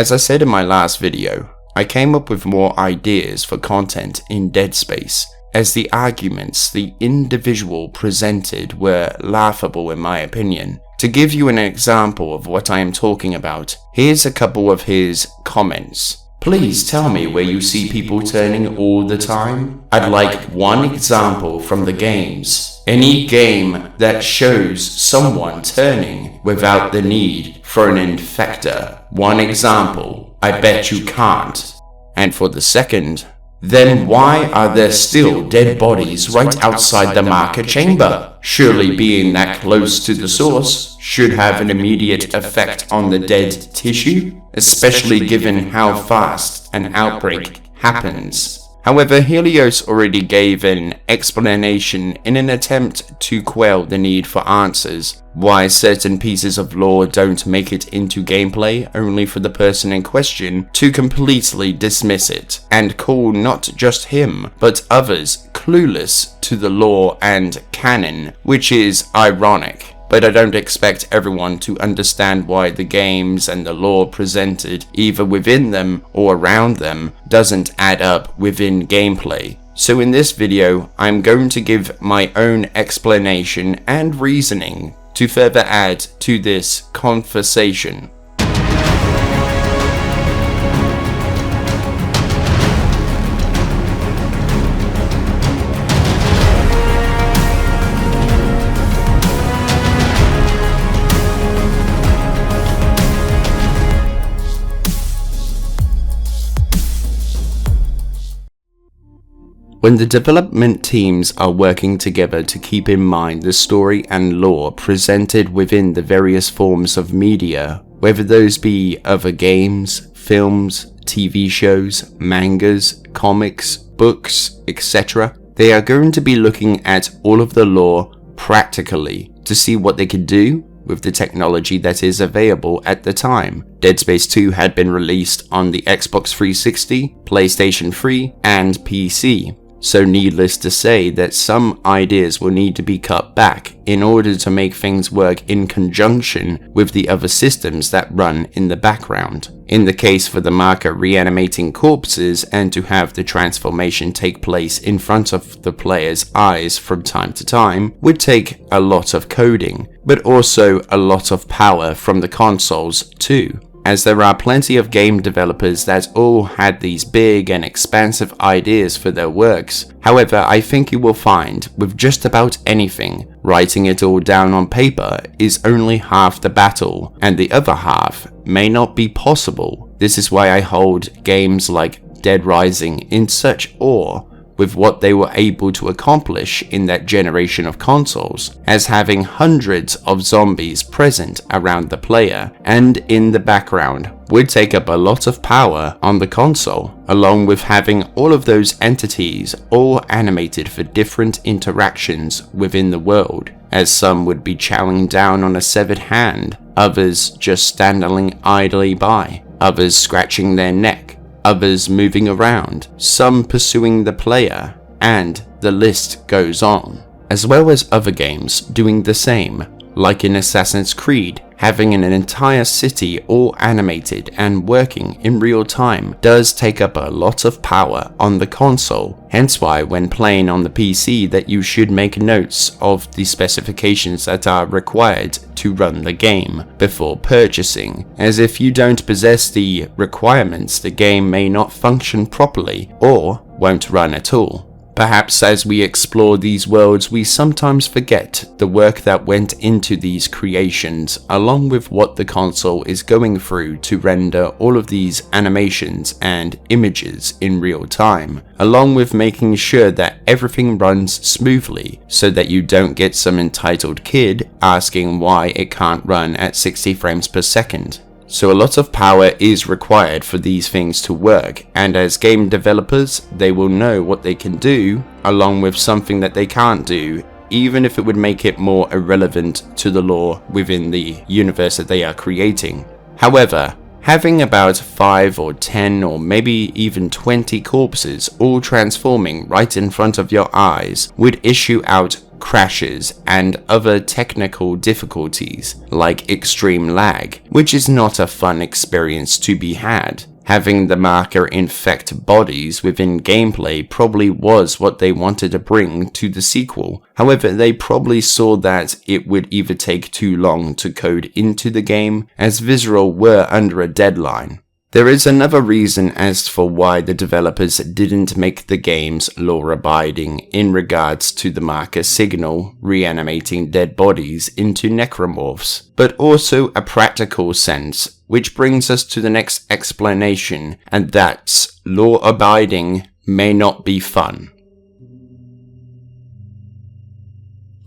As I said in my last video, I came up with more ideas for content in Dead Space, as the arguments the individual presented were laughable in my opinion. To give you an example of what I am talking about, here's a couple of his comments. Please tell me where you see people turning all the time. I'd like one example from the games. Any game that shows someone turning without the need for an infector. One example. I bet you can't. And for the second, then why are there still dead bodies right outside the marker chamber? Surely being that close to the source should have an immediate effect on the dead tissue, especially given how fast an outbreak happens. However, Helios already gave an explanation in an attempt to quell the need for answers, why certain pieces of lore don't make it into gameplay, only for the person in question to completely dismiss it, and call not just him, but others clueless to the lore and canon, which is ironic. But I don't expect everyone to understand why the games and the lore presented either within them or around them doesn't add up within gameplay. So in this video, I'm going to give my own explanation and reasoning to further add to this conversation. When the development teams are working together to keep in mind the story and lore presented within the various forms of media, whether those be other games, films, TV shows, mangas, comics, books, etc., they are going to be looking at all of the lore practically to see what they can do with the technology that is available at the time. Dead Space 2 had been released on the Xbox 360, PlayStation 3, and PC. So needless to say that some ideas will need to be cut back in order to make things work in conjunction with the other systems that run in the background. In the case for the marker reanimating corpses and to have the transformation take place in front of the player's eyes from time to time would take a lot of coding, but also a lot of power from the consoles too, as there are plenty of game developers that all had these big and expansive ideas for their works. However, I think you will find with just about anything, writing it all down on paper is only half the battle, and the other half may not be possible. This is why I hold games like Dead Rising in such awe with what they were able to accomplish in that generation of consoles, as having hundreds of zombies present around the player and in the background would take up a lot of power on the console, along with having all of those entities all animated for different interactions within the world, as some would be chowing down on a severed hand, others just standing idly by, others scratching their neck, others moving around, some pursuing the player, and the list goes on. As well as other games doing the same, like in Assassin's Creed, having an entire city all animated and working in real time does take up a lot of power on the console, hence why when playing on the PC that you should make notes of the specifications that are required to run the game before purchasing, as if you don't possess the requirements the game may not function properly or won't run at all. Perhaps as we explore these worlds, we sometimes forget the work that went into these creations, along with what the console is going through to render all of these animations and images in real time, along with making sure that everything runs smoothly so that you don't get some entitled kid asking why it can't run at 60 frames per second. So a lot of power is required for these things to work, and as game developers, they will know what they can do, along with something that they can't do, even if it would make it more irrelevant to the lore within the universe that they are creating. However, Having about 5 or 10 or maybe even 20 corpses all transforming right in front of your eyes would issue out crashes and other technical difficulties like extreme lag, which is not a fun experience to be had. Having the marker infect bodies within gameplay probably was what they wanted to bring to the sequel. However, they probably saw that it would either take too long to code into the game, as Visceral were under a deadline. There is another reason as for why the developers didn't make the games law-abiding in regards to the marker signal reanimating dead bodies into necromorphs, but also a practical sense, which brings us to the next explanation, and that's law-abiding may not be fun.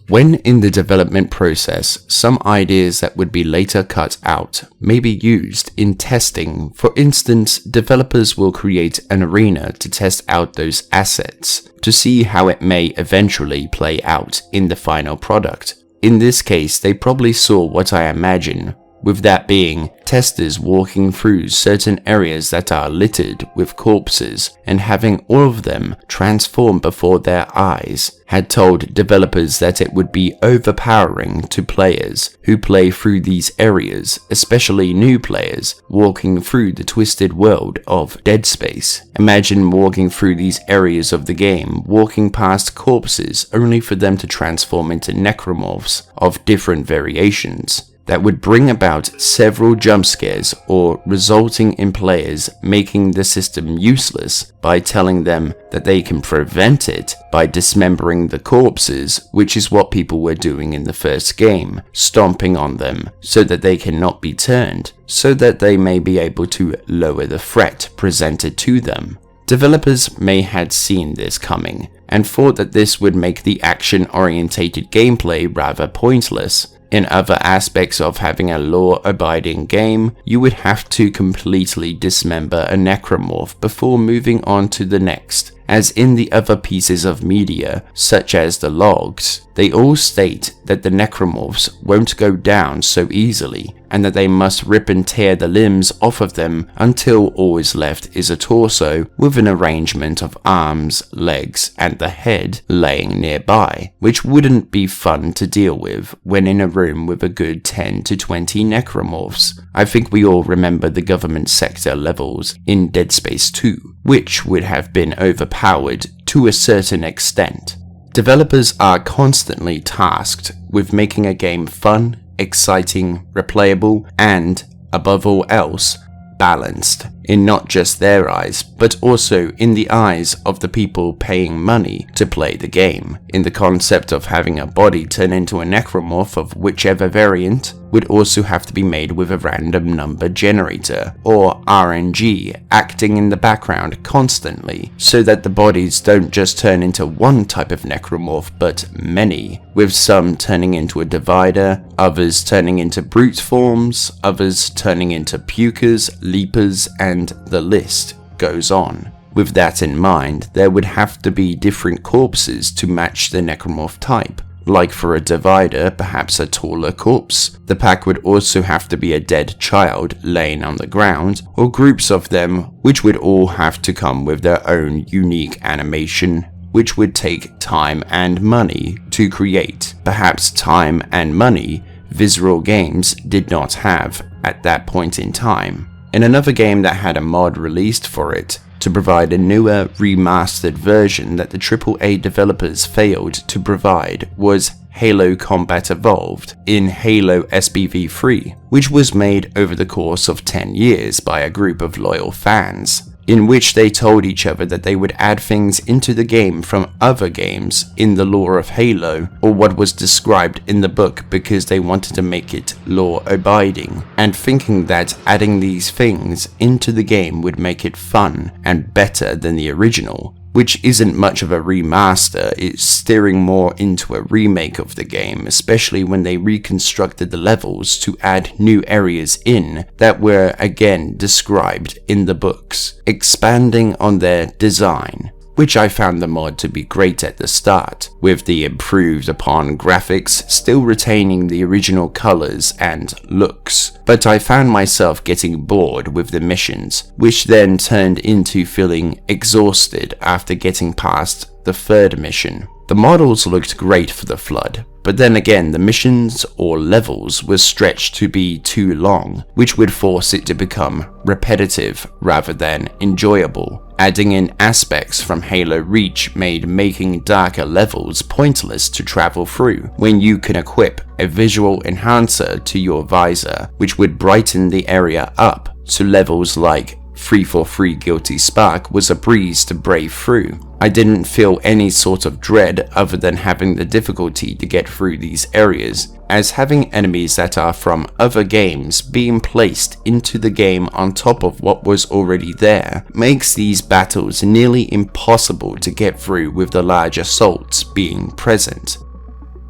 When in the development process, some ideas that would be later cut out may be used in testing. For instance, developers will create an arena to test out those assets to see how it may eventually play out in the final product. In this case, they probably saw what I imagine, with that being testers walking through certain areas that are littered with corpses and having all of them transform before their eyes, had told developers that it would be overpowering to players who play through these areas, especially new players walking through the twisted world of Dead Space. Imagine walking through these areas of the game, walking past corpses only for them to transform into necromorphs of different variations. That would bring about several jump scares, or resulting in players making the system useless by telling them that they can prevent it by dismembering the corpses, which is what people were doing in the first game, stomping on them so that they cannot be turned, so that they may be able to lower the threat presented to them. Developers may had seen this coming and thought that this would make the action-orientated gameplay rather pointless. In other aspects of having a law-abiding game, you would have to completely dismember a necromorph before moving on to the next. As in the other pieces of media, such as the logs, they all state that the necromorphs won't go down so easily, and that they must rip and tear the limbs off of them until all is left is a torso with an arrangement of arms, legs, and the head laying nearby, which wouldn't be fun to deal with when in a room with a good 10 to 20 necromorphs. I think we all remember the government sector levels in Dead Space 2, which would have been overpowered to a certain extent. Developers are constantly tasked with making a game fun, exciting, replayable, and, above all else, balanced, in not just their eyes, but also in the eyes of the people paying money to play the game. In the concept of having a body turn into a necromorph of whichever variant would also have to be made with a random number generator, or RNG, acting in the background constantly, so that the bodies don't just turn into one type of necromorph, but many, with some turning into a divider, others turning into brute forms, others turning into pukers, leapers, and the list goes on. With that in mind, there would have to be different corpses to match the necromorph type. Like for a divider, perhaps a taller corpse. The pack would also have to be a dead child laying on the ground, or groups of them, which would all have to come with their own unique animation, which would take time and money to create. Perhaps time and money Visceral Games did not have at that point in time. In another game that had a mod released for it, to provide a newer, remastered version that the AAA developers failed to provide, was Halo Combat Evolved in Halo SBV3, which was made over the course of 10 years by a group of loyal fans, in which they told each other that they would add things into the game from other games in the lore of Halo, or what was described in the book, because they wanted to make it law-abiding, and thinking that adding these things into the game would make it fun and better than the original, which isn't much of a remaster. It's steering more into a remake of the game, especially when they reconstructed the levels to add new areas in that were again described in the books, expanding on their design. which I found the mod to be great at the start, with the improved upon graphics still retaining the original colors and looks. But I found myself getting bored with the missions, which then turned into feeling exhausted after getting past the third mission. The models looked great for the Flood, but then again the missions or levels were stretched to be too long, which would force it to become repetitive rather than enjoyable. Adding in aspects from Halo Reach made making darker levels pointless to travel through, when you can equip a visual enhancer to your visor, which would brighten the area up to levels like 343 Guilty Spark was a breeze to brave through. I didn't feel any sort of dread other than having the difficulty to get through these areas, as having enemies that are from other games being placed into the game on top of what was already there makes these battles nearly impossible to get through with the large assaults being present.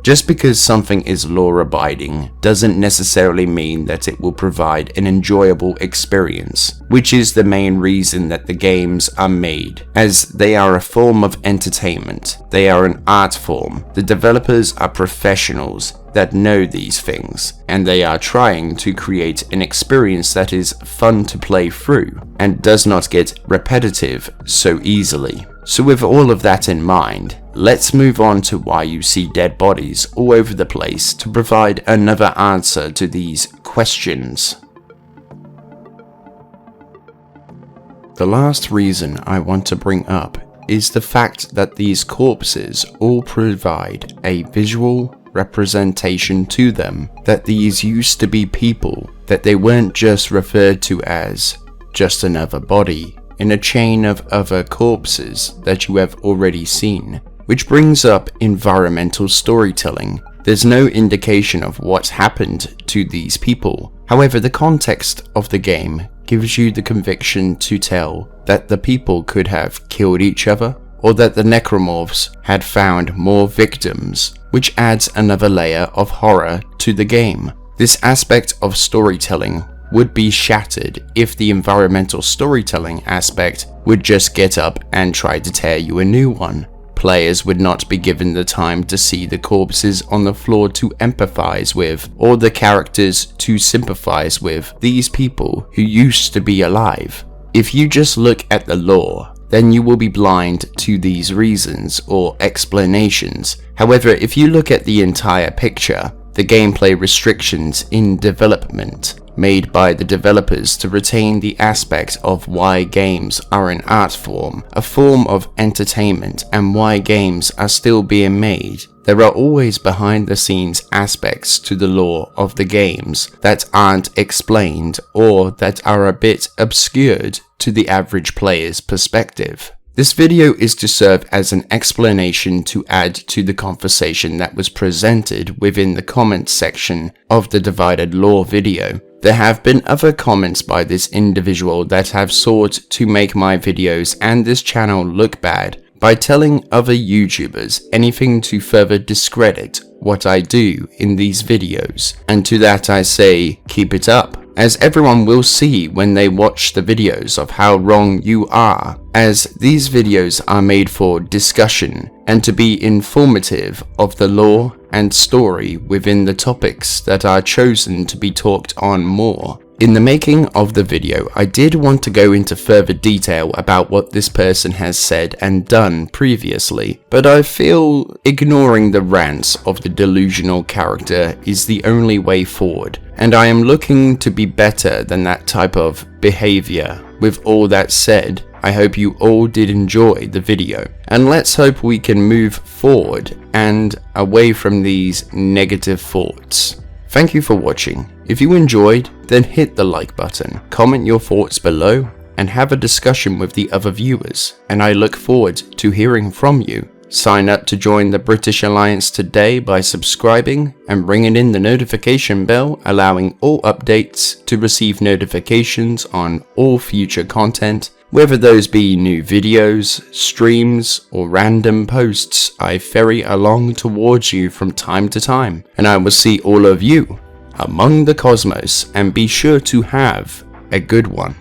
Just because something is law-abiding doesn't necessarily mean that it will provide an enjoyable experience, which is the main reason that the games are made, as they are a form of entertainment. They are an art form. The developers are professionals that know these things, and they are trying to create an experience that is fun to play through and does not get repetitive so easily. So with all of that in mind, let's move on to why you see dead bodies all over the place to provide another answer to these questions. The last reason I want to bring up is the fact that these corpses all provide a visual representation to them that these used to be people, that they weren't just referred to as just another body in a chain of other corpses that you have already seen, which brings up environmental storytelling. There's no indication of what's happened to these people. However, the context of the game gives you the conviction to tell that the people could have killed each other, or that the necromorphs had found more victims, which adds another layer of horror to the game. This aspect of storytelling would be shattered if the environmental storytelling aspect would just get up and try to tear you a new one. Players would not be given the time to see the corpses on the floor to empathize with, or the characters to sympathize with these people who used to be alive. If you just look at the lore, then you will be blind to these reasons or explanations. However, if you look at the entire picture, the gameplay restrictions in development made by the developers to retain the aspect of why games are an art form, a form of entertainment, and why games are still being made. There are always behind the scenes aspects to the lore of the games that aren't explained or that are a bit obscured to the average player's perspective. This video is to serve as an explanation to add to the conversation that was presented within the comments section of the Divided Lore video. There have been other comments by this individual that have sought to make my videos and this channel look bad by telling other YouTubers anything to further discredit what I do in these videos. And to that I say, keep it up, as everyone will see when they watch the videos of how wrong you are, as these videos are made for discussion and to be informative of the lore and story within the topics that are chosen to be talked on more. In the making of the video, I did want to go into further detail about what this person has said and done previously, but I feel ignoring the rants of the delusional character is the only way forward, and I am looking to be better than that type of behavior. With all that said, I hope you all did enjoy the video, and let's hope we can move forward and away from these negative thoughts. Thank you for watching. If you enjoyed, then hit the like button, comment your thoughts below, and have a discussion with the other viewers, and I look forward to hearing from you. Sign up to join the British Alliance today by subscribing and ringing in the notification bell, allowing all updates to receive notifications on all future content, whether those be new videos, streams, or random posts I ferry along towards you from time to time. And I will see all of you among the cosmos, and be sure to have a good one.